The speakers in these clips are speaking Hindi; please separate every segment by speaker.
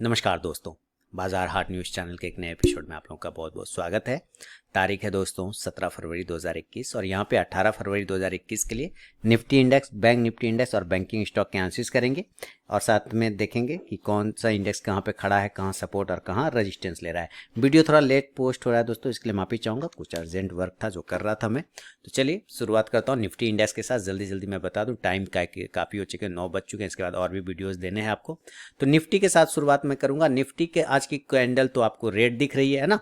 Speaker 1: नमस्कार दोस्तों, बाजार हाट न्यूज़ चैनल के एक नए एपिसोड में आप लोगों का बहुत बहुत स्वागत है। तारीख है दोस्तों 17 फरवरी 2021 और यहाँ पे 18 फरवरी 2021 के लिए Nifty index, bank Nifty index और बैंकिंग स्टॉक के एनालिसिस करेंगे और साथ में देखेंगे कि कौन सा इंडेक्स कहाँ पे खड़ा है, कहाँ सपोर्ट और कहाँ रेजिस्टेंस ले रहा है। वीडियो थोड़ा लेट पोस्ट हो रहा है दोस्तों, इसके लिए माफ़ी चाहूँगा, कुछ अर्जेंट वर्क था जो कर रहा था मैं। तो चलिए शुरुआत करता हूँ निफ्टी इंडेक्स के साथ। जल्दी जल्दी मैं बता दूँ, टाइम काफ़ी हो चुके हैं, 9 बज चुके हैं, इसके बाद और भी वीडियोज़ देने हैं आपको। तो निफ्टी के साथ शुरुआत मैं करूँगा। निफ्टी के आज की कैंडल तो आपको रेड दिख रही है ना,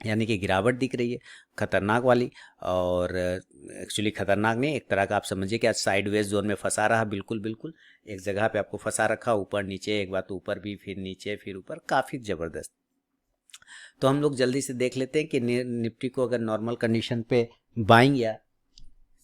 Speaker 1: यानी कि गिरावट दिख रही है खतरनाक वाली। और एक्चुअली खतरनाक नहीं, एक तरह का आप समझिए कि आज साइडवेज जोन में फंसा रहा। बिल्कुल बिल्कुल एक जगह पे आपको फंसा रखा, ऊपर नीचे, एक बार तो ऊपर भी, फिर नीचे, फिर ऊपर, काफ़ी ज़बरदस्त। तो हम लोग जल्दी से देख लेते हैं कि निफ्टी को अगर नॉर्मल कंडीशन पे बाइंग या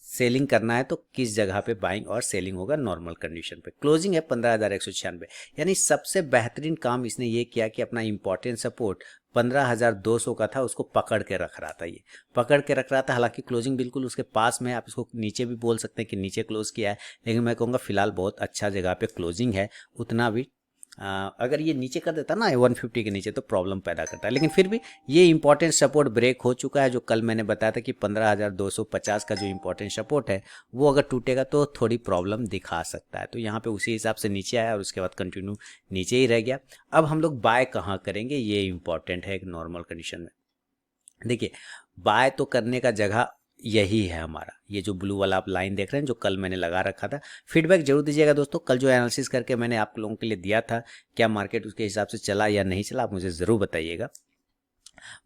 Speaker 1: सेलिंग करना है तो किस जगह पे बाइंग और सेलिंग होगा। नॉर्मल कंडीशन पे क्लोजिंग है 15,196, यानी सबसे बेहतरीन काम इसने ये किया कि अपना इंपॉर्टेंट सपोर्ट 15,200 का था, उसको पकड़ के रख रहा था। ये पकड़ के रख रहा था, हालांकि क्लोजिंग बिल्कुल उसके पास में है। आप इसको नीचे भी बोल सकते हैं कि नीचे क्लोज किया है, लेकिन मैं कहूँगा फिलहाल बहुत अच्छा जगह पे क्लोजिंग है। उतना भी अगर ये नीचे कर देता ना 150 के नीचे तो प्रॉब्लम पैदा करता है, लेकिन फिर भी ये इंपॉर्टेंट सपोर्ट ब्रेक हो चुका है। जो कल मैंने बताया था कि 15,250 का जो इंपॉर्टेंट सपोर्ट है वो अगर टूटेगा तो थोड़ी प्रॉब्लम दिखा सकता है। तो यहाँ पे उसी हिसाब से नीचे आया और उसके बाद कंटिन्यू नीचे ही रह गया। अब हम लोग बाय कहाँ करेंगे, ये इंपॉर्टेंट है एक नॉर्मल कंडीशन में। देखिए, बाय तो करने का जगह यही है हमारा, ये जो ब्लू वाला आप लाइन देख रहे हैं जो कल मैंने लगा रखा था। फीडबैक जरूर दीजिएगा दोस्तों, कल जो एनालिसिस करके मैंने आप लोगों के लिए दिया था, क्या मार्केट उसके हिसाब से चला या नहीं चला, आप मुझे ज़रूर बताइएगा।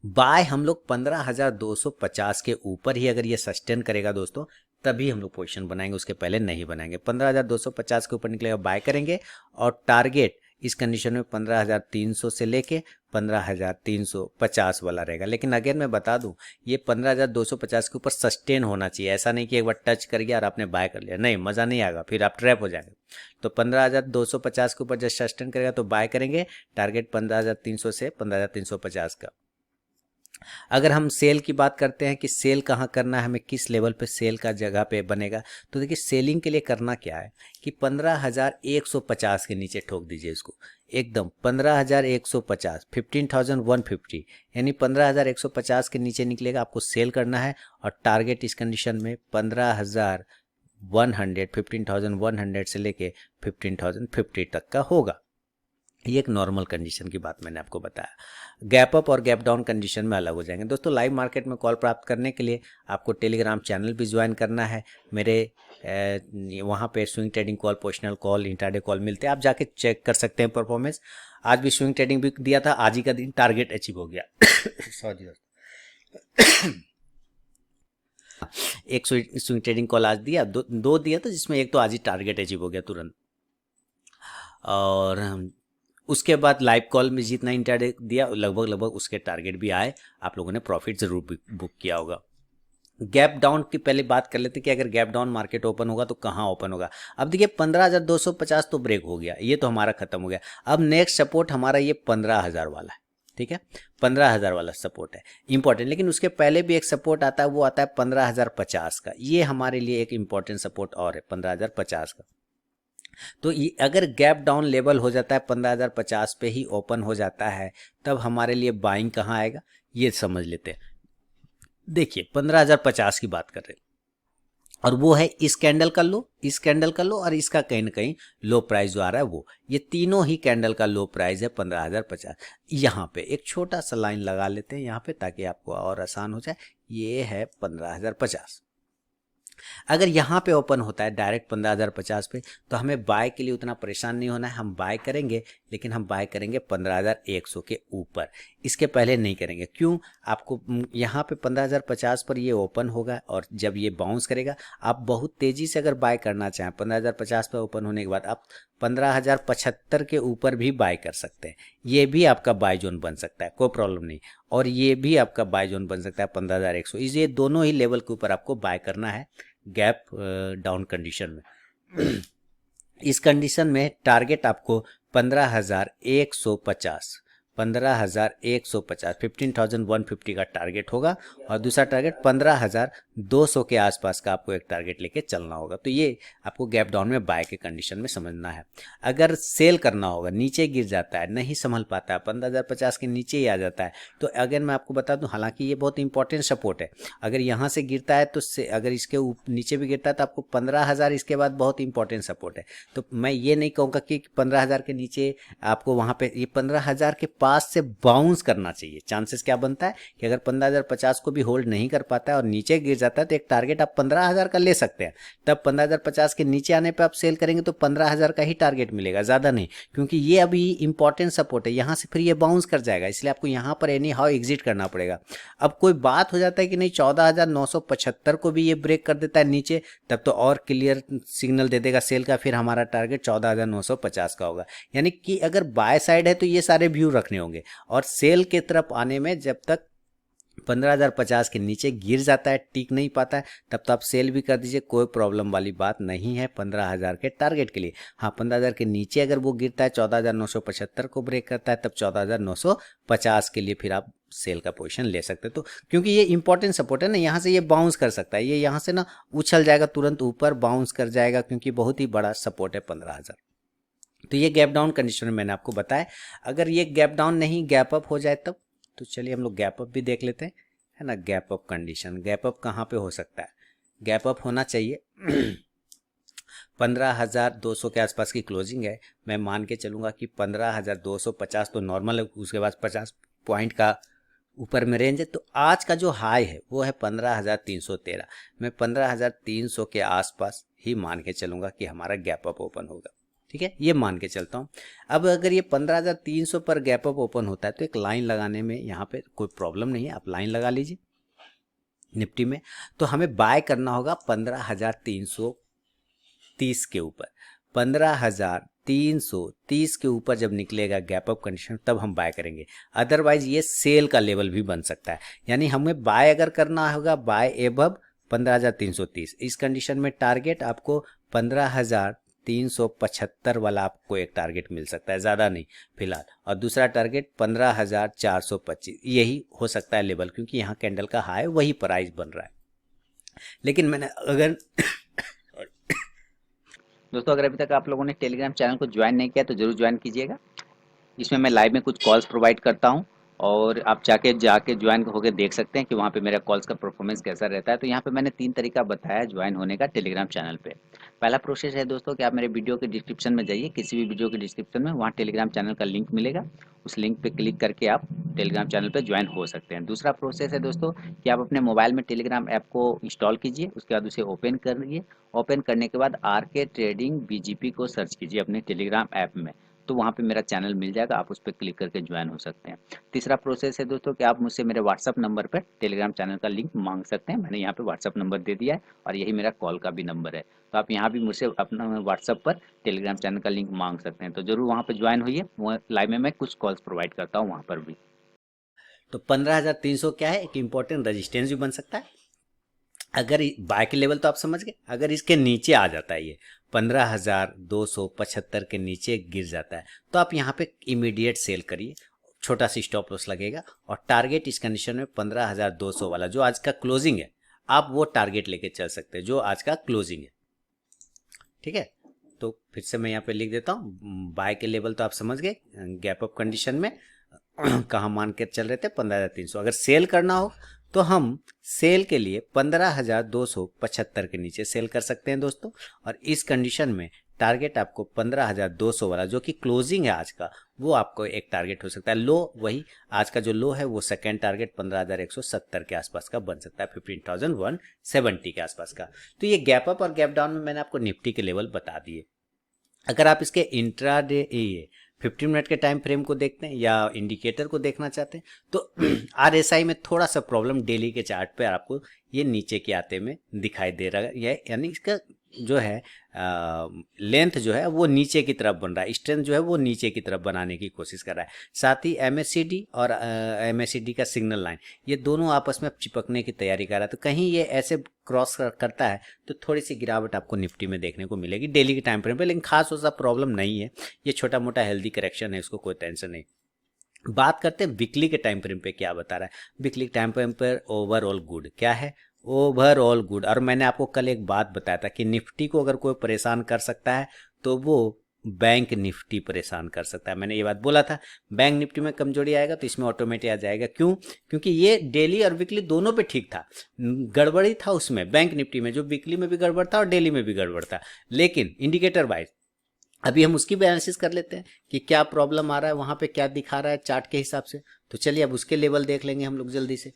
Speaker 1: बाय हम लोग 15,250 के ऊपर ही अगर ये सस्टेन करेगा दोस्तों, तभी हम लोग पोजीशन बनाएंगे, उसके पहले नहीं बनाएंगे। 15,250 के ऊपर निकलेगा बाय करेंगे और टारगेट इस कंडीशन में 15,300 से लेके 15,350 वाला रहेगा। लेकिन अगेन मैं बता दूं, ये 15,250 के ऊपर सस्टेन होना चाहिए। ऐसा नहीं कि एक बार टच कर गया और आपने बाय कर लिया, नहीं, मज़ा नहीं आएगा, फिर आप ट्रैप हो जाएंगे। तो 15,250 के ऊपर जब सस्टेन करेगा तो बाय करेंगे, टारगेट 15,300 से 15,350 का। अगर हम सेल की बात करते हैं कि सेल कहाँ करना है, हमें किस लेवल पे सेल का जगह पे बनेगा, तो देखिए सेलिंग के लिए करना क्या है कि 15,150 के नीचे ठोक दीजिए इसको एकदम। 15,150, 15,150, यानी 15,150 के नीचे निकलेगा, आपको सेल करना है। और टारगेट इस कंडीशन में 15,100, 15,100 से लेके 15,050 तक का होगा। ये एक नॉर्मल कंडीशन की बात मैंने आपको बताया। गैप अप और गैप डाउन कंडीशन में अलग हो जाएंगे दोस्तों। लाइव मार्केट में कॉल प्राप्त करने के लिए आपको टेलीग्राम चैनल भी ज्वाइन करना है। मेरे वहाँ पे swing trading call, positional call, intraday call मिलते हैं, आप जाके चेक कर सकते हैं परफॉर्मेंस। आज भी स्विंग ट्रेडिंग भी दिया था, आज ही का दिन टारगेट अचीव हो गया। सॉरी दोस्तों, एक स्विंग ट्रेडिंग कॉल आज दिया, दो दिया था, जिसमें एक तो आज ही टारगेट अचीव हो गया तुरंत। और उसके बाद लाइव कॉल में जितना इंट्राडे दिया लगभग उसके टारगेट भी आए, आप लोगों ने प्रॉफिट जरूर बुक किया होगा। गैप डाउन की पहले बात कर लेते हैं कि अगर गैप डाउन मार्केट ओपन होगा तो कहाँ ओपन होगा। अब देखिए 15,250 तो ब्रेक हो गया, ये तो हमारा खत्म हो गया। अब नेक्स्ट सपोर्ट हमारा ये 15,000 वाला है, ठीक है, 15,000 वाला सपोर्ट है इंपॉर्टेंट। लेकिन उसके पहले भी एक सपोर्ट आता है, वो आता है 15,050 का। ये हमारे लिए एक इंपॉर्टेंट सपोर्ट और है 15,050 का। तो ये अगर गैप डाउन लेवल हो जाता है 15,050 पे ही ओपन हो जाता है, तब हमारे लिए बाइंग कहाँ आएगा ये समझ लेते हैं। देखिए 15,050 की बात कर रहे हैं और वो है इस कैंडल का लो, इस कैंडल का लो और इसका कहीं ना कहीं लो प्राइस जो आ रहा है वो, ये तीनों ही कैंडल का लो प्राइस है 15,050। यहाँ पे एक छोटा सा लाइन लगा लेते हैं यहाँ पे ताकि आपको और आसान हो जाए। ये है 15,050। अगर यहाँ पे ओपन होता है डायरेक्ट 15,050 पे, तो हमें बाय के लिए उतना परेशान नहीं होना है। हम बाय करेंगे, लेकिन हम बाय करेंगे 15,100 के ऊपर, इसके पहले नहीं करेंगे। क्यों? आपको यहाँ पे 15,050 पर ये ओपन होगा और जब ये बाउंस करेगा, आप बहुत तेज़ी से अगर बाय करना चाहें 15,050 पर ओपन होने के बाद, आप 15,075 के ऊपर भी बाय कर सकते हैं। ये भी आपका बाय जोन बन सकता है, कोई प्रॉब्लम नहीं। और ये भी आपका बाय जोन बन सकता है 15,100। ये दोनों ही लेवल के ऊपर आपको बाय करना है गैप डाउन कंडीशन में। इस कंडीशन में टारगेट आपको 15,150, 15,150 15,150 का टारगेट होगा, और दूसरा टारगेट 15,200 के आसपास का आपको एक टारगेट लेके चलना होगा। तो ये आपको गैप डाउन में बाय के कंडीशन में समझना है। अगर सेल करना होगा, नीचे गिर जाता है, नहीं संभल पाता है, 15,050 के नीचे ही आ जाता है, तो अगर मैं आपको बता दूं, हालांकि ये बहुत इंपॉर्टेंट सपोर्ट है, अगर यहाँ से गिरता है तो अगर इसके नीचे भी गिरता है तो आपको 15,000 इसके बाद बहुत इंपॉर्टेंट सपोर्ट है। तो मैं ये नहीं कहूँगा कि 15,000 के नीचे आपको वहाँ पे, ये 15,000 के पास से बाउंस करना चाहिए। चांसेस क्या बनता है कि अगर 15,050 को भी होल्ड नहीं कर पाता है और नीचे गिर जाता है तो एक टारगेट आप 15,000 का ले सकते हैं। तब 15,050 के नीचे आने पे आप सेल करेंगे तो 15,000 का ही टारगेट मिलेगा, ज़्यादा नहीं, क्योंकि ये अभी इंपॉर्टेंट सपोर्ट है। यहाँ से फिर ये बाउंस कर जाएगा, इसलिए आपको यहाँ पर एनी हाउ एग्जिट करना पड़ेगा। अब कोई बात हो जाता है कि नहीं 14,975 को भी ये ब्रेक कर देता है नीचे, तब तो और क्लियर सिग्नल दे देगा सेल का, फिर हमारा टारगेट 14,950 का होगा। यानी कि अगर बाय साइड है तो ये सारे व्यू रखने होंगे, और सेल के तरफ आने में जब तक 15,050 के नीचे गिर जाता है, टिक नहीं पाता है, तब तो आप सेल भी कर दीजिए, कोई प्रॉब्लम वाली बात नहीं है 15,000 के टारगेट के लिए। हाँ, 15,000 के नीचे अगर वो गिरता है, 14,975 को ब्रेक करता है, तब 14,950 के लिए फिर आप सेल का पोजीशन ले सकते हैं। तो क्योंकि ये इंपॉर्टेंट सपोर्ट है ना, यहाँ से ये बाउंस कर सकता है, ये यहाँ से ना उछल जाएगा, तुरंत ऊपर बाउंस कर जाएगा, क्योंकि बहुत ही बड़ा सपोर्ट है 15,000। तो ये गैप डाउन कंडीशन में मैंने आपको बताया। अगर ये गैप डाउन नहीं गैप अप हो जाए तब, तो चलिए हम लोग गैप अप भी देख लेते हैं, है ना। Gap up condition, gap up कहाँ पे हो सकता है? गैप अप होना चाहिए 15,200 के आसपास की क्लोजिंग है, मैं मान के चलूँगा कि 15,250 तो नॉर्मल है, उसके बाद 50 पॉइंट का ऊपर में रेंज है। तो आज का जो हाई है वो है 15,313, मैं 15,300 के आसपास ही मान के चलूँगा कि हमारा गैप अप ओपन होगा। ठीक है, ये मान के चलता हूँ। अब अगर ये 15,300 पर गैप अप ओपन होता है तो एक लाइन लगाने में यहाँ पे कोई प्रॉब्लम नहीं है, आप लाइन लगा लीजिए निफ्टी में। तो हमें बाय करना होगा 15,330 के ऊपर। 15,330 के ऊपर जब निकलेगा गैप अप कंडीशन, तब हम बाय करेंगे। अदरवाइज ये सेल का लेवल भी बन सकता है, यानी हमें बाय अगर करना होगा बाय एबव 15,330। इस कंडीशन में टारगेट आपको 15,375 वाला आपको एक टारगेट मिल सकता है, ज़्यादा नहीं फिलहाल, और दूसरा टारगेट 15,425, यही हो सकता है लेवल, क्योंकि यहाँ कैंडल का हाई वही प्राइस बन रहा है। लेकिन मैंने अगर दोस्तों, अगर अभी तक आप लोगों ने टेलीग्राम चैनल को ज्वाइन नहीं किया तो जरूर ज्वाइन कीजिएगा। इसमें मैं लाइव में कुछ कॉल्स प्रोवाइड करता हूं, और आप जाके ज्वाइन होकर देख सकते हैं कि वहाँ पे मेरा कॉल्स का परफॉर्मेंस कैसा रहता है। तो यहाँ पे मैंने 3 तरीका बताया ज्वाइन होने का टेलीग्राम चैनल पे। पहला प्रोसेस है दोस्तों कि आप मेरे वीडियो के डिस्क्रिप्शन में जाइए, किसी भी वीडियो के डिस्क्रिप्शन में वहाँ टेलीग्राम चैनल का लिंक मिलेगा, उस लिंक पे क्लिक करके आप टेलीग्राम चैनल पे ज्वाइन हो सकते हैं। दूसरा प्रोसेस है दोस्तों कि आप अपने मोबाइल में टेलीग्राम ऐप को इंस्टॉल कीजिए, उसके बाद उसे ओपन करिए। ओपन करने के बाद RK ट्रेडिंग BGP को सर्च कीजिए अपने टेलीग्राम ऐप में, तो वहाँ पे मेरा चैनल मिल जाएगा, आप उस पर क्लिक करके ज्वाइन हो सकते हैं। तीसरा प्रोसेस है दोस्तों कि आप मुझसे मेरे व्हाट्सअप नंबर पर टेलीग्राम चैनल का लिंक मांग सकते हैं। मैंने यहाँ पे व्हाट्सअप नंबर दे दिया है, और यही मेरा कॉल का भी नंबर है। तो आप यहाँ भी मुझसे अपना व्हाट्सअप पर टेलीग्राम चैनल का लिंक मांग सकते हैं। तो जरूर वहाँ पर ज्वाइन होइए, वो लाइव में मैं कुछ कॉल्स प्रोवाइड करता हूँ वहाँ पर भी। तो 15,300 क्या है, एक इंपॉर्टेंट रजिस्टेंस भी बन सकता है। अगर बाय के लेवल तो आप समझ गए, अगर इसके नीचे आ जाता है, ये 15,275 के नीचे गिर जाता है, तो आप यहाँ पे इमीडिएट सेल करिए, छोटा सी स्टॉप लॉस लगेगा, और टारगेट इस कंडीशन में 15,200 वाला जो आज का क्लोजिंग है, आप वो टारगेट लेके चल सकते हैं जो आज का क्लोजिंग है। ठीक है, तो फिर से मैं यहाँ पे लिख देता हूँ, बाय के लेवल तो आप समझ गए, गैप अप कंडीशन में कहाँ मान के चल रहे थे 15,300। अगर सेल करना हो तो हम सेल के लिए 15,275 के नीचे सेल कर सकते हैं दोस्तों, और इस कंडीशन में टारगेट आपको 15,200 वाला जो कि क्लोजिंग है आज का, वो आपको एक टारगेट हो सकता है। लो वही आज का जो लो है वो सेकेंड टारगेट 15,170 के आसपास का बन सकता है, 15,170 के आसपास का। तो ये गैप अप और गैप डाउन में मैंने आपको निफ्टी के लेवल बता दिए। अगर आप इसके इंट्राडे 15 मिनट के टाइम फ्रेम को देखते हैं या इंडिकेटर को देखना चाहते हैं, तो RSI में थोड़ा सा प्रॉब्लम डेली के चार्ट पे आपको ये नीचे के आते में दिखाई दे रहा है, यानी इसका जो है लेंथ जो है वो नीचे की तरफ बन रहा है, स्ट्रेंथ जो है वो नीचे की तरफ बनाने की कोशिश कर रहा है। साथ ही MACD और MACD का सिग्नल लाइन, ये दोनों आपस में चिपकने की तैयारी कर रहा है। तो कहीं ये ऐसे क्रॉस करता है तो थोड़ी सी गिरावट आपको निफ्टी में देखने को मिलेगी डेली के टाइम फ्रेम पे, लेकिन खास वैसा प्रॉब्लम नहीं है, ये छोटा मोटा हेल्दी करेक्शन है, इसको कोई टेंशन नहीं। बात करते हैं वीकली के टाइम फ्रेम पे क्या बता रहा है। वीकली टाइम फ्रेम पर ओवरऑल गुड क्या है, ओवरऑल गुड। और मैंने आपको कल एक बात बताया था कि निफ्टी को अगर कोई परेशान कर सकता है तो वो बैंक निफ्टी परेशान कर सकता है। मैंने ये बात बोला था, बैंक निफ्टी में कमजोरी आएगा तो इसमें ऑटोमेटिक आ जाएगा। क्यों? क्योंकि ये डेली और वीकली दोनों पे ठीक था, गड़बड़ी था उसमें बैंक निफ्टी में, जो वीकली में भी गड़बड़ था और डेली में भी गड़बड़ था। लेकिन इंडिकेटर वाइज अभी हम उसकी भी एनालिसिस कर लेते हैं कि क्या प्रॉब्लम आ रहा है, वहां पे क्या दिखा रहा है चार्ट के हिसाब से। तो चलिए अब उसके लेवल देख लेंगे हम लोग जल्दी से।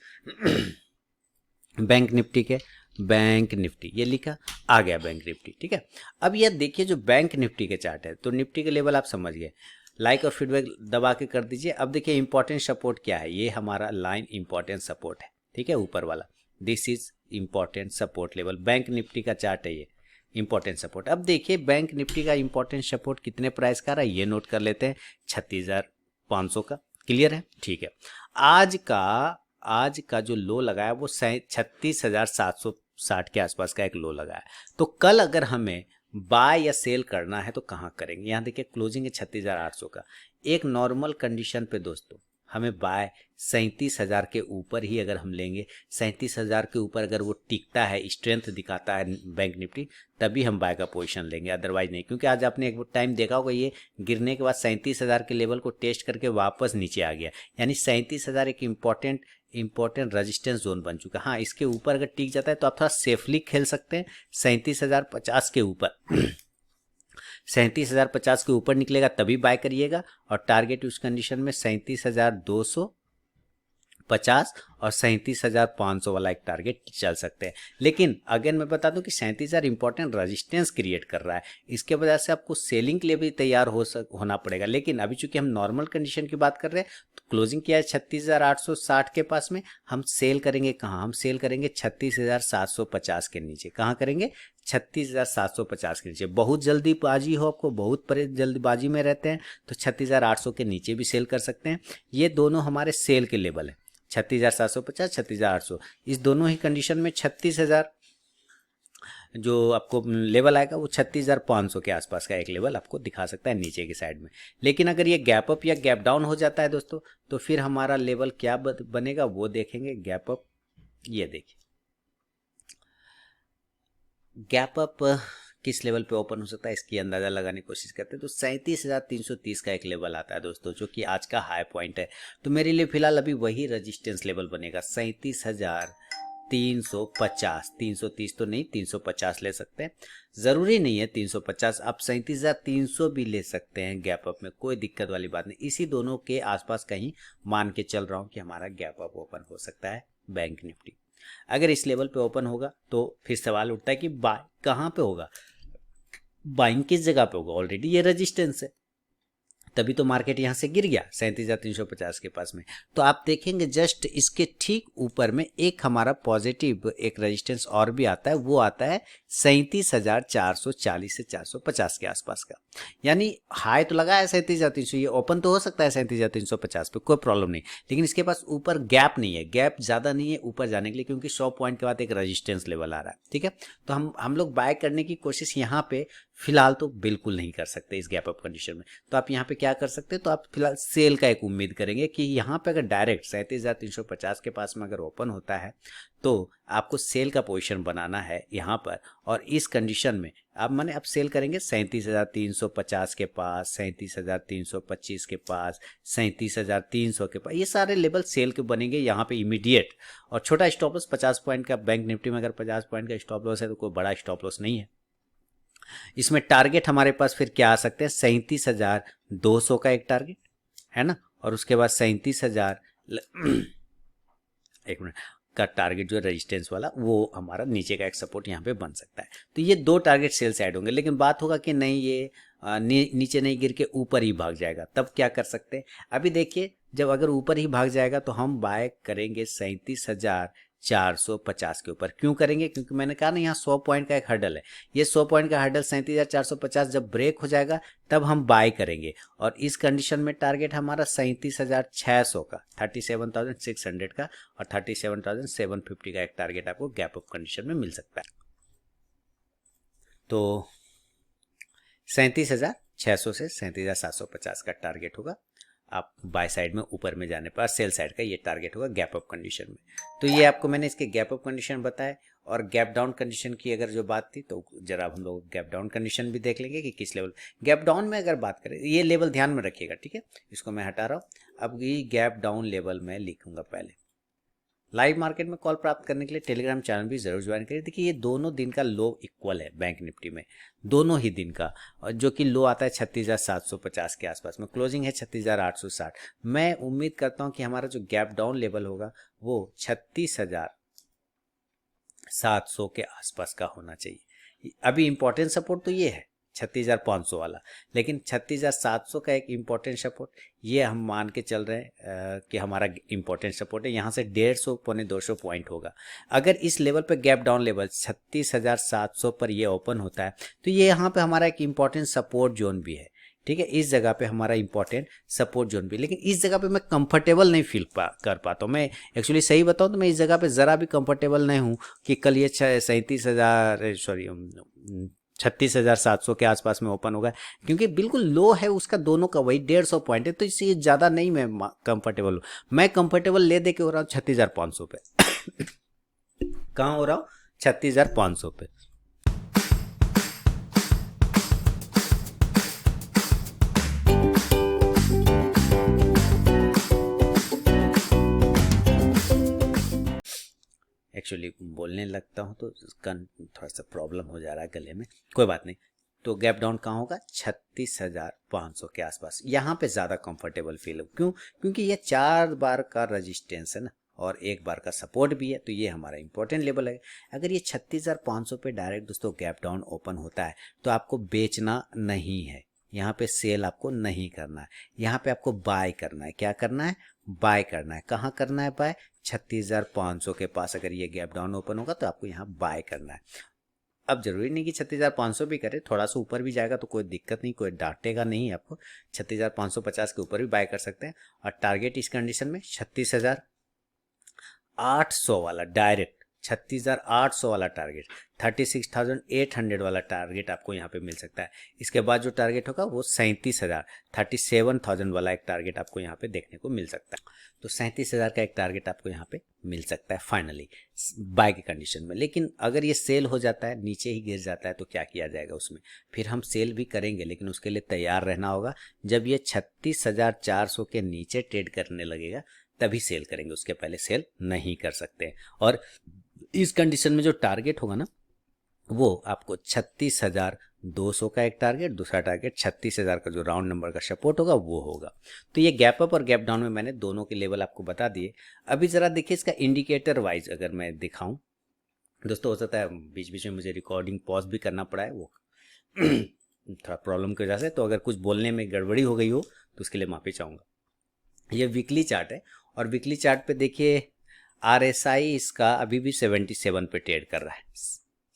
Speaker 1: बैंक निफ्टी के, बैंक निफ्टी ये लिखा आ गया बैंक निफ्टी, ठीक है। अब ये देखिए जो बैंक निफ्टी के चार्ट है, तो निफ्टी के लेवल आप समझ गए, लाइक और फीडबैक दबा के कर दीजिए। अब देखिए इंपॉर्टेंट सपोर्ट क्या है, ये हमारा लाइन इंपॉर्टेंट सपोर्ट है, ठीक है, ऊपर वाला, this is important support level, bank Nifty का चार्ट है ये इंपॉर्टेंट सपोर्ट। अब देखिए बैंक निफ्टी का इंपॉर्टेंट सपोर्ट कितने प्राइस का रहा है ये नोट कर लेते हैं, 36,500 का। क्लियर है, ठीक है। आज का जो लो लगाया वो 36,760 के आसपास का एक लो लगाया। तो कल अगर हमें बाय या सेल करना है तो कहाँ करेंगे, यहाँ देखिए क्लोजिंग है 36,800 का। एक नॉर्मल कंडीशन पे दोस्तों हमें बाय 37,000 के ऊपर ही अगर हम लेंगे, 37,000 के ऊपर अगर वो टिकता है, स्ट्रेंथ दिखाता है बैंक निफ्टी, तभी हम बाय का पोजीशन लेंगे, अदरवाइज नहीं। क्योंकि आज आपने एक टाइम देखा होगा ये गिरने के बाद 37,000 के लेवल को टेस्ट करके वापस नीचे आ गया, यानी 37,000 एक इंपॉर्टेंट रेजिस्टेंस जोन बन चुका है। हाँ, इसके ऊपर अगर टिक जाता है तो आप थोड़ा सेफली खेल सकते हैं 37,050 के ऊपर। 37,050 के ऊपर निकलेगा तभी बाय करिएगा, और टारगेट उस कंडीशन में 37,250 और 37,500 वाला एक टारगेट चल सकते हैं। लेकिन अगेन मैं बता दूं कि 37,000 इंपॉर्टेंट रेजिस्टेंस क्रिएट कर रहा है, इसके वजह से आपको सेलिंग के लिए भी तैयार होना पड़ेगा। लेकिन अभी चूंकि हम नॉर्मल कंडीशन की बात कर रहे हैं, तो क्लोजिंग किया है 36,860 के पास में, हम सेल करेंगे कहाँ, हम सेल करेंगे 36,750 के नीचे। कहाँ करेंगे? 36,750 के नीचे। बहुत जल्दीबाजी हो आपको, बहुत जल्दीबाजी में रहते हैं तो 36,800 के नीचे भी सेल कर सकते हैं। ये दोनों हमारे सेल के लेवल है, 36,750, 36,800। इस दोनों ही कंडीशन में 36,000 जो आपको लेवल आएगा वो 36,500 के आसपास का एक लेवल आपको दिखा सकता है नीचे की साइड में। लेकिन अगर ये गैप अप या गैप डाउन हो जाता है दोस्तों, तो फिर हमारा लेवल क्या बनेगा वो देखेंगे। गैप अप, ये देखिए गैप अप किस लेवल पे ओपन हो सकता है इसकी अंदाजा लगाने की कोशिश करते हैं, तो 37,330 का एक लेवल आता है दोस्तों, जो कि आज का हाई पॉइंट है। तो मेरे लिए फिलहाल अभी वही रेजिस्टेंस लेवल बनेगा 37,350। 330 तो नहीं, 350 ले सकते हैं, जरूरी नहीं है 350, आप 37,300 भी ले सकते हैं गैप अप में, कोई दिक्कत वाली बात नहीं। इसी दोनों के आसपास कहीं मान के चल रहा हूं कि हमारा गैप अप ओपन हो सकता है बैंक निफ्टी। अगर इस लेवल पे ओपन होगा तो फिर सवाल उठता है कि बाय कहाँ पे होगा, बाइंग किस जगह पे होगा। ऑलरेडी ये रेजिस्टेंस है, तभी तो मार्केट यहाँ से गिर गया 37,350 के पास में। तो आप देखेंगे जस्ट इसके ठीक ऊपर में एक हमारा पॉजिटिव एक रेजिस्टेंस और भी आता है, वो आता है 37,440 से 450 के आसपास का। यानी हाई तो लगा है 37,300, ये ओपन तो हो सकता है 37,350 पे, कोई प्रॉब्लम नहीं। लेकिन इसके पास ऊपर गैप नहीं है, गैप ज्यादा नहीं है ऊपर जाने के लिए, क्योंकि 100 पॉइंट के बाद एक रेजिस्टेंस लेवल आ रहा है, ठीक है। तो हम लोग बाय करने की कोशिश यहाँ पे फिलहाल तो बिल्कुल नहीं कर सकते इस गैप अप कंडीशन में। तो आप यहाँ पे क्या कर सकते हैं, तो आप फिलहाल सेल का एक उम्मीद करेंगे कि यहाँ पे अगर डायरेक्ट 37,350 के पास में अगर ओपन होता है तो आपको सेल का पोजीशन बनाना है यहाँ पर। और इस कंडीशन में आप माने आप सेल करेंगे 37,350 के पास, 37,325 के पास, 37,300 के पास, ये सारे लेवल सेल के बनेंगे यहाँ पे इमीडिएट। और छोटा स्टॉप लॉस 50 पॉइंट का, बैंक निफ्टी में अगर 50 पॉइंट का स्टॉप लॉस है तो कोई बड़ा स्टॉप लॉस नहीं है। इसमें टारगेट हमारे पास फिर क्या आ सकते हैं, 37,200 का एक टारगेट है ना, और उसके बाद 37,000 एक मिनट का टारगेट जो रेजिस्टेंस वाला, वो हमारा नीचे का एक सपोर्ट यहाँ पे बन सकता है। तो ये दो टारगेट सेल साइड होंगे। लेकिन बात होगा कि नहीं ये नीचे नहीं गिर के ऊपर ही भाग जाएगा, तब क्या कर सकते हैं। अभी देखिए जब अगर ऊपर ही भाग जाएगा तो हम बाय करेंगे 37,450 के ऊपर। क्यों करेंगे? क्योंकि मैंने कहा ना यहाँ 100 पॉइंट का एक हर्डल है, ये 100 पॉइंट का हर्डल 37,450 जब ब्रेक हो जाएगा तब हम बाय करेंगे। और इस कंडीशन में टारगेट हमारा 37,600 का, 37,600 का और 37,750 का एक टारगेट आपको गैप अप कंडीशन में मिल सकता है। तो 37,600 से 37,750 का टारगेट होगा आप बाय साइड में ऊपर में जाने पर सेल साइड का ये टारगेट होगा गैप अप कंडीशन में। तो ये आपको मैंने इसके गैप अप कंडीशन बताया। और गैप डाउन कंडीशन की अगर जो बात थी तो जरा हम लोग गैप डाउन कंडीशन भी देख लेंगे कि किस लेवल। गैप डाउन में अगर बात करें, ये लेवल ध्यान में रखिएगा, ठीक है, इसको मैं हटा रहा हूँ। अब ये गैप डाउन लेवल में लिखूंगा पहले। लाइव मार्केट में कॉल प्राप्त करने के लिए टेलीग्राम चैनल भी जरूर ज्वाइन करिए। देखिए ये दोनों दिन का लो इक्वल है बैंक निफ्टी में, दोनों ही दिन का, और जो कि लो आता है 36,750 के आसपास में, क्लोजिंग है 36,860। मैं उम्मीद करता हूं कि हमारा जो गैप डाउन लेवल होगा वो 36,700 के आसपास का होना चाहिए। अभी इंपॉर्टेंट सपोर्ट तो ये है 36,500 वाला, लेकिन 36,700 का एक इम्पोर्टेंट सपोर्ट ये हम मान के चल रहे हैं कि हमारा इम्पोर्टेंट सपोर्ट है। यहाँ से 150 पौने 200 पॉइंट होगा। अगर इस लेवल पे गैप डाउन लेवल 36,700 पर ये ओपन होता है तो ये यहाँ पे हमारा एक इम्पोर्टेंट सपोर्ट जोन भी है, ठीक है, इस जगह पे हमारा इंपॉर्टेंट सपोर्ट जोन भी। लेकिन इस जगह पे मैं कंफर्टेबल नहीं फील कर पाता हूँ। मैं एक्चुअली सही बताऊँ तो मैं इस जगह पे ज़रा भी कंफर्टेबल नहीं हूँ कि कल ये 36,700 के आसपास में ओपन होगा, क्योंकि बिल्कुल लो है उसका दोनों का वही 150 पॉइंट है। तो इससे ज़्यादा नहीं मैं कंफर्टेबल हूँ। मैं कंफर्टेबल ले दे के हो रहा हूँ 36,500 पे। कहाँ हो रहा हूँ? 36,500 पे। एक्चुअली बोलने लगता हूँ तो उसका थोड़ा सा प्रॉब्लम हो जा रहा है गले में, कोई बात नहीं। तो गैप डाउन कहाँ होगा? 36,500 के आसपास। यहाँ पे ज़्यादा कंफर्टेबल फील हो, क्यों? क्योंकि ये 4 बार का रजिस्टेंस है ना, और 1 बार का सपोर्ट भी है, तो ये हमारा इंपॉर्टेंट लेवल है। अगर ये 36,500 पे डायरेक्ट दोस्तों गैप डाउन ओपन होता है तो आपको बेचना नहीं है, यहाँ पे सेल आपको नहीं करना है, यहाँ पे आपको बाय करना है। क्या करना है? बाय करना है। कहाँ करना है बाय? 36,500 के पास अगर ये गैप डाउन ओपन होगा तो आपको यहाँ बाय करना है। अब जरूरी नहीं कि 36,500 भी करे, थोड़ा सा ऊपर भी जाएगा तो कोई दिक्कत नहीं, कोई डांटेगा नहीं आपको। 36,550 के ऊपर भी बाय कर सकते हैं। और टारगेट इस कंडीशन में 36,800 वाला डायरेक्ट, 36,800 वाला टारगेट, 36,800 वाला टारगेट आपको यहाँ पे मिल सकता है। इसके बाद जो टारगेट होगा वो 37,000 वाला एक टारगेट आपको यहाँ पे देखने को मिल सकता है। तो 37,000 का एक टारगेट आपको यहाँ पे मिल सकता है फाइनली बाय की कंडीशन में। लेकिन अगर ये सेल हो जाता है, नीचे ही गिर जाता है, तो क्या किया जाएगा उसमें? फिर हम सेल भी करेंगे, लेकिन उसके लिए तैयार रहना होगा। जब ये 36,400 के नीचे ट्रेड करने लगेगा तभी सेल करेंगे, उसके पहले सेल नहीं कर सकते। और इस कंडीशन में जो टारगेट होगा ना, वो आपको 36,200 का एक टारगेट, दूसरा टारगेट 36,000 का जो राउंड नंबर का सपोर्ट होगा वो होगा। तो ये गैप अप और गैप डाउन में मैंने दोनों के लेवल आपको बता दिए। अभी जरा देखिए इसका इंडिकेटर वाइज अगर मैं दिखाऊं दोस्तों, हो सकता है बीच बीच में मुझे रिकॉर्डिंग पॉज भी करना पड़ा है, वो थोड़ा प्रॉब्लम की वजह से। तो अगर कुछ बोलने में गड़बड़ी हो गई हो तो उसके लिए माफी चाहूँगा। ये वीकली चार्ट है, और वीकली चार्ट पे देखिए RSI इसका अभी भी 77 पे ट्रेड कर रहा है,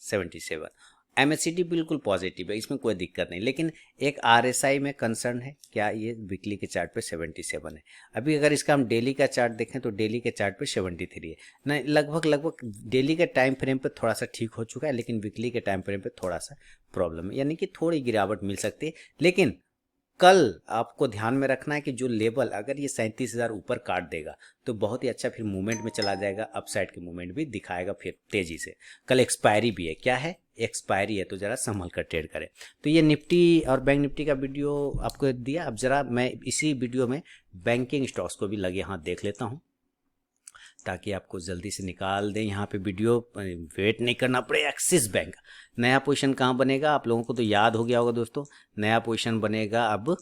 Speaker 1: 77। MACD बिल्कुल पॉजिटिव है, इसमें कोई दिक्कत नहीं। लेकिन एक RSI में कंसर्न है, क्या ये वीकली के चार्ट पे 77 है। अभी अगर इसका हम डेली का चार्ट देखें तो डेली के चार्ट पे 73 है। नहीं, लगभग डेली के टाइम फ्रेम पे थोड़ा सा ठीक हो चुका है, लेकिन वीकली के टाइम फ्रेम पे थोड़ा सा प्रॉब्लम है, यानी कि थोड़ी गिरावट मिल सकती है। लेकिन कल आपको ध्यान में रखना है कि जो लेवल अगर ये 37,000 ऊपर काट देगा तो बहुत ही अच्छा फिर मूवमेंट में चला जाएगा, अपसाइड की मूवमेंट भी दिखाएगा फिर तेजी से। कल एक्सपायरी भी है, क्या है? एक्सपायरी है, तो जरा संभल कर ट्रेड करें। तो ये निफ्टी और बैंक निफ्टी का वीडियो आपको दिया। अब जरा मैं इसी वीडियो में बैंकिंग स्टॉक्स को भी लगे हाथ देख लेता हूँ, ताकि आपको जल्दी से निकाल दें यहाँ पे वीडियो, वेट नहीं करना पड़े। एक्सिस बैंक नया पोजीशन कहाँ बनेगा? आप लोगों को तो याद हो गया होगा दोस्तों, नया पोजीशन बनेगा अब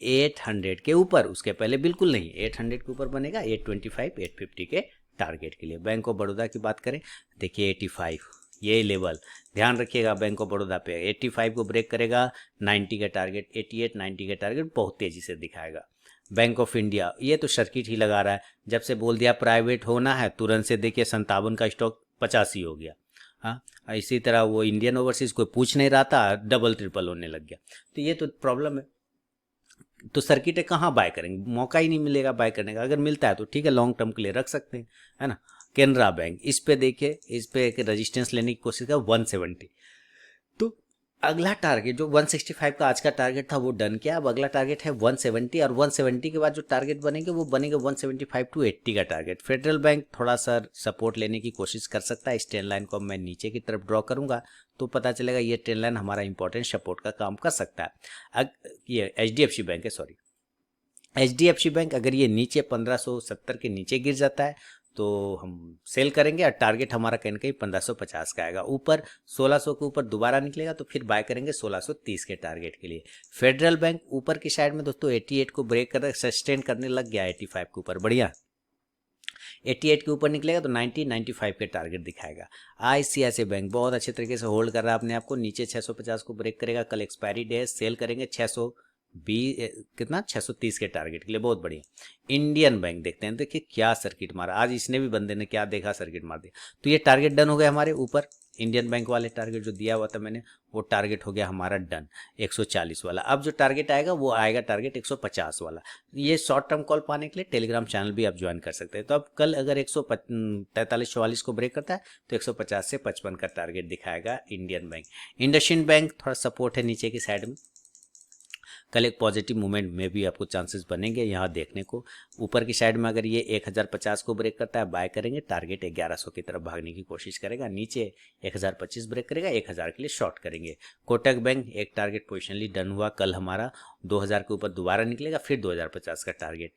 Speaker 1: 800 के ऊपर। उसके पहले बिल्कुल नहीं, 800 के ऊपर बनेगा, 825 850 के टारगेट के लिए। बैंक ऑफ बड़ौदा की बात करें, देखिए 85 ये लेवल ध्यान रखिएगा। बैंक ऑफ बड़ौदा पे 85 को ब्रेक करेगा, 90 का टारगेट, 88 90 का टारगेट बहुत तेजी से दिखाएगा। बैंक ऑफ इंडिया ये तो सर्किट ही लगा रहा है, जब से बोल दिया प्राइवेट होना है तुरंत से देखिए 57 का स्टॉक 85 हो गया। हाँ, इसी तरह वो इंडियन ओवरसीज कोई पूछ नहीं रहा था, डबल ट्रिपल होने लग गया। तो ये तो प्रॉब्लम है। तो सर्किटें कहाँ बाय करेंगे? मौका ही नहीं मिलेगा बाय करने का। अगर मिलता है तो ठीक है, लॉन्ग टर्म के लिए रख सकते हैं, है ना। कैनरा बैंक, इस पे देखिए, इस पे एक रेजिस्टेंस लेने की कोशिश कर 170। तो अगला टारगेट जो 165 का आज का टारगेट था वो डन किया। अब अगला टारगेट है 170 और 170 के बाद जो टारगेट बनेंगे वो बनेंगे 175 टू 80 का टारगेट। फेडरल बैंक थोड़ा सा सपोर्ट लेने की कोशिश कर सकता है। इस ट्रेंड लाइन को अब मैं नीचे की तरफ ड्रॉ करूंगा तो पता चलेगा ये ट्रेंड लाइन हमारा इंपॉर्टेंट सपोर्ट का काम कर सकता है। ये HDFC बैंक है, सॉरी, HDFC बैंक अगर ये नीचे 1570 के नीचे गिर जाता है तो हम सेल करेंगे और टारगेट हमारा कहीं ना कहीं 1550 का आएगा। ऊपर 1600 के ऊपर दोबारा निकलेगा तो फिर बाय करेंगे 1630 के टारगेट के लिए। फेडरल बैंक ऊपर की साइड में दोस्तों 88 को ब्रेक कर सस्टेन करने लग गया 85 के ऊपर, बढ़िया। 88 के ऊपर निकलेगा तो 95 के टारगेट दिखाएगा। ICICI बैंक बहुत अच्छे तरीके से होल्ड कर रहा है अपने आप को, नीचे 650 को ब्रेक करेगा, कल एक्सपायरी डे है, सेल करेंगे 630 के टारगेट के लिए, बहुत बढ़िया। इंडियन बैंक देखते हैं, देखिए क्या सर्किट मारा आज इसने भी, बंदे ने क्या देखा, सर्किट मार दिया। तो ये टारगेट डन हो गया हमारे ऊपर। इंडियन बैंक वाले टारगेट जो दिया हुआ था मैंने वो टारगेट हो गया हमारा डन 140 वाला। अब जो टारगेट आएगा वो आएगा टारगेट 150 वाला। ये शॉर्ट टर्म कॉल पाने के लिए टेलीग्राम चैनल भी आप ज्वाइन कर सकते हैं। तो अब कल अगर 143-44 को ब्रेक करता है तो 150 से 55 का टारगेट दिखाएगा इंडियन बैंक। इंडसइंड बैंक थोड़ा सपोर्ट है नीचे की साइड में, कल एक पॉजिटिव मूवमेंट में भी आपको चांसेस बनेंगे यहाँ देखने को। ऊपर की साइड में अगर ये 1050 को ब्रेक करता है बाय करेंगे, टारगेट 1100 की तरफ भागने की कोशिश करेगा, नीचे 1025 ब्रेक करेगा 1000 के लिए शॉर्ट करेंगे। कोटक बैंक एक टारगेट पोजिशनली डन हुआ कल हमारा, 2000 के ऊपर दोबारा निकलेगा, फिर 2050 का टारगेट।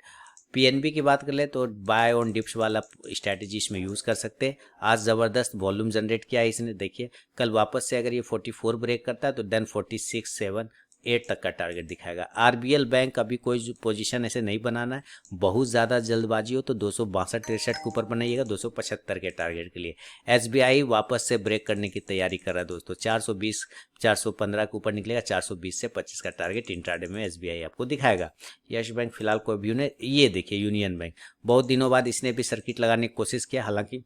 Speaker 1: PNB की बात कर ले तो बाय ऑन डिप्स वाला स्ट्रैटेजी इसमें यूज़ कर सकते हैं। आज ज़बरदस्त वॉल्यूम जनरेट किया है इसने, देखिए कल वापस से अगर ये 44 ब्रेक करता है तो देन 46, 7, 8 तक का टारगेट दिखाएगा। RBL बैंक अभी कोई पोजीशन ऐसे नहीं बनाना है, बहुत ज़्यादा जल्दबाजी हो तो 262-63 के ऊपर बनाइएगा 275 के टारगेट के लिए। SBI वापस से ब्रेक करने की तैयारी कर रहा है दोस्तों, 420 415 के ऊपर निकलेगा, 420 से 25 का टारगेट इंट्राडे में SBI आपको दिखाएगा। यस बैंक फिलहाल कोई व्यू नहीं। ये देखिए यूनियन बैंक बहुत दिनों बाद इसने भी सर्किट लगाने की कोशिश किया, हालांकि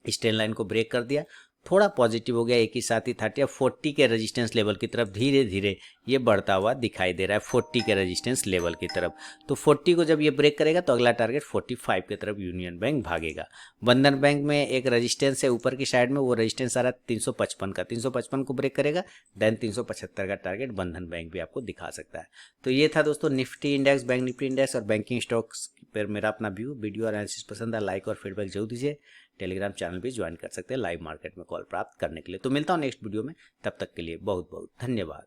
Speaker 1: इस ट्रेंड लाइन को ब्रेक कर दिया, थोड़ा पॉजिटिव हो गया, एक ही साथ ही 30 या 40 के रेजिस्टेंस लेवल की तरफ धीरे धीरे ये बढ़ता हुआ दिखाई दे रहा है, 40 के रेजिस्टेंस लेवल की तरफ। तो 40 को जब ये ब्रेक करेगा तो अगला टारगेट 45 की तरफ यूनियन बैंक भागेगा। बंधन बैंक में एक रेजिस्टेंस है ऊपर की साइड में, वो रेजिस्टेंस आ रहा है 355 का, 355 को ब्रेक करेगा देन 375 का टारगेट बंधन बैंक भी आपको दिखा सकता है। तो ये था दोस्तों Nifty index, bank Nifty index और बैंकिंग स्टॉक्स पर मेरा अपना व्यू। वीडियो और एनालिसिस पसंद है लाइक और फीडबैक जरूर दीजिए। टेलीग्राम चैनल भी ज्वाइन कर सकते हैं लाइव मार्केट में कॉल प्राप्त करने के लिए। तो मिलता हूँ नेक्स्ट वीडियो में, तब तक के लिए बहुत बहुत धन्यवाद।